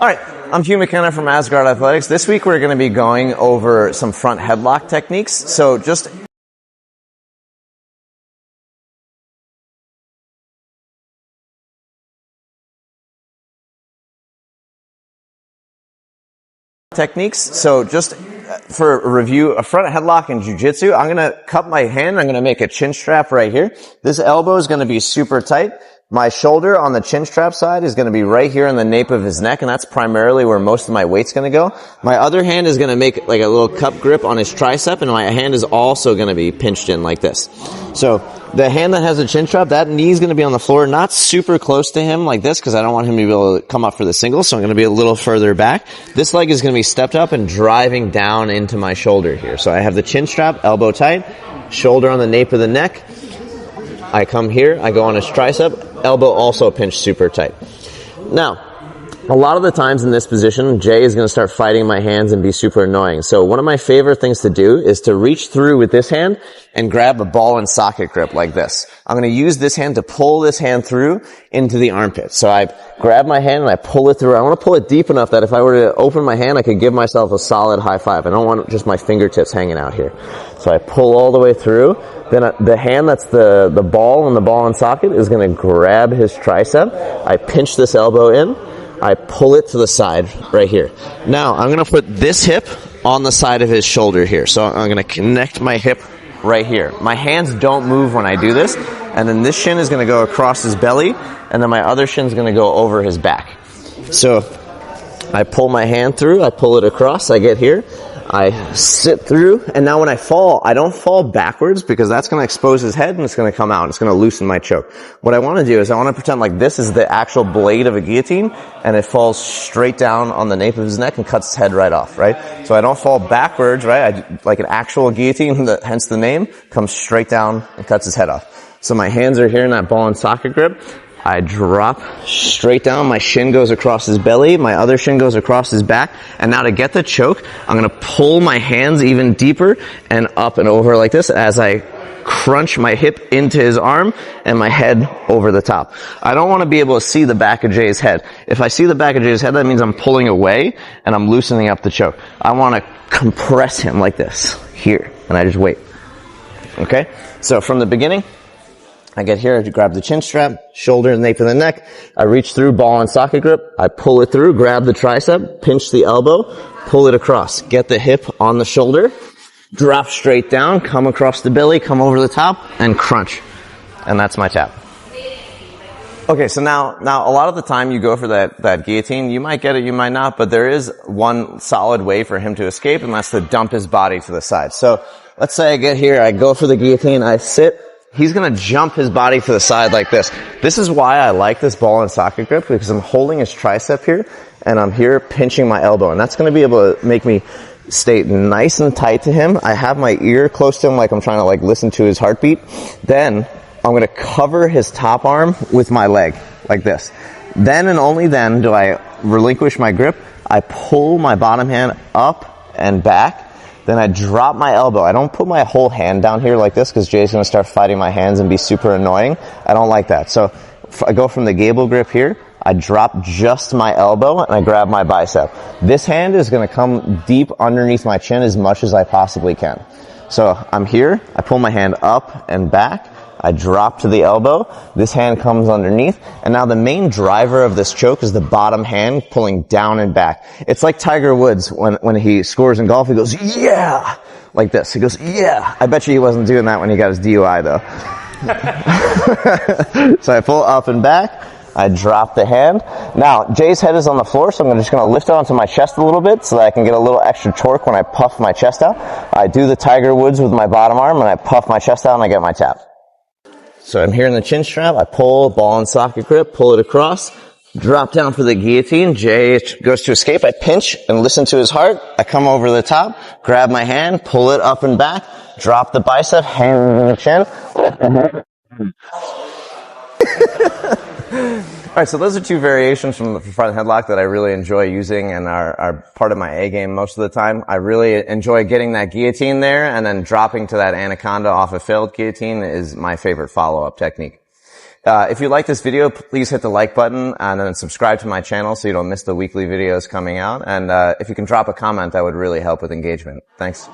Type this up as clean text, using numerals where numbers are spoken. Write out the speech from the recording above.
All right, I'm Hugh McKenna from Asgard Athletics. This week we're going to be going over some front headlock techniques. So just for a review, a front headlock in jiu-jitsu, I'm going to cup my hand. I'm going to make a chin strap right here. This elbow is going to be super tight. My shoulder on the chin strap side is going to be right here in the nape of his neck, and that's primarily where most of my weight's going to go. My other hand is going to make like a little cup grip on his tricep, and my hand is also going to be pinched in like this. So the hand that has a chin strap, that knee is going to be on the floor, not super close to him like this, because I don't want him to be able to come up for the single, so I'm going to be a little further back. This leg is going to be stepped up and driving down into my shoulder here. So I have the chin strap, elbow tight, shoulder on the nape of the neck. I come here, I go on his tricep, elbow also pinched super tight. Now, a lot of the times in this position, Jay is going to start fighting my hands and be super annoying. So one of my favorite things to do is to reach through with this hand and grab a ball and socket grip like this. I'm going to use this hand to pull this hand through into the armpit. So I grab my hand and I pull it through. I want to pull it deep enough that if I were to open my hand, I could give myself a solid high five. I don't want just my fingertips hanging out here. So I pull all the way through. Then the hand that's the ball and the ball and socket is going to grab his tricep. I pinch this elbow in. I pull it to the side right here. Now, I'm going to put this hip on the side of his shoulder here. So I'm going to connect my hip right here. My hands don't move when I do this. And then this shin is going to go across his belly. And then my other shin is going to go over his back. So I pull my hand through. I pull it across. I get here. I sit through, and now when I fall, I don't fall backwards because that's going to expose his head and it's going to come out. It's going to loosen my choke. What I want to do is I want to pretend like this is the actual blade of a guillotine and it falls straight down on the nape of his neck and cuts his head right off, right? So I don't fall backwards, right? Like an actual guillotine, hence the name, comes straight down and cuts his head off. So my hands are here in that ball and socket grip. I drop straight down. My shin goes across his belly. My other shin goes across his back. And now to get the choke, I'm going to pull my hands even deeper and up and over like this as I crunch my hip into his arm and my head over the top. I don't want to be able to see the back of Jay's head. If I see the back of Jay's head, that means I'm pulling away and I'm loosening up the choke. I want to compress him like this here. And I just wait. Okay? So from the beginning, I get here, I grab the chin strap, shoulder, nape of the neck. I reach through, ball and socket grip. I pull it through, grab the tricep, pinch the elbow, pull it across. Get the hip on the shoulder, drop straight down, come across the belly, come over the top, and crunch. And that's my tap. Okay, so now a lot of the time you go for that guillotine, you might get it, you might not, but there is one solid way for him to escape, and that's to dump his body to the side. So let's say I get here, I go for the guillotine, I sit. He's going to jump his body to the side like this. This is why I like this ball and socket grip, because I'm holding his tricep here, and I'm here pinching my elbow, and that's going to be able to make me stay nice and tight to him. I have my ear close to him like I'm trying to like listen to his heartbeat. Then I'm going to cover his top arm with my leg like this. Then and only then do I relinquish my grip. I pull my bottom hand up and back. Then I drop my elbow. I don't put my whole hand down here like this because Jay's going to start fighting my hands and be super annoying. I don't like that. So I go from the gable grip here. I drop just my elbow and I grab my bicep. This hand is going to come deep underneath my chin as much as I possibly can. So I'm here. I pull my hand up and back. I drop to the elbow. This hand comes underneath. And now the main driver of this choke is the bottom hand pulling down and back. It's like Tiger Woods when he scores in golf. He goes, yeah! Like this. He goes, yeah! I bet you he wasn't doing that when he got his DUI though. So I pull up and back. I drop the hand. Now, Jay's head is on the floor, so I'm just going to lift it onto my chest a little bit so that I can get a little extra torque when I puff my chest out. I do the Tiger Woods with my bottom arm, and I puff my chest out, and I get my tap. So I'm here in the chin strap. I pull, ball and socket grip, pull it across, drop down for the guillotine. Jay goes to escape. I pinch and listen to his heart. I come over the top, grab my hand, pull it up and back, drop the bicep, hand in the chin. Alright, so those are two variations from the front headlock that I really enjoy using and are part of my A game most of the time. I really enjoy getting that guillotine there, and then dropping to that anaconda off a failed guillotine is my favorite follow-up technique. If you like this video, please hit the like button and then subscribe to my channel so you don't miss the weekly videos coming out. And if you can drop a comment, that would really help with engagement. Thanks.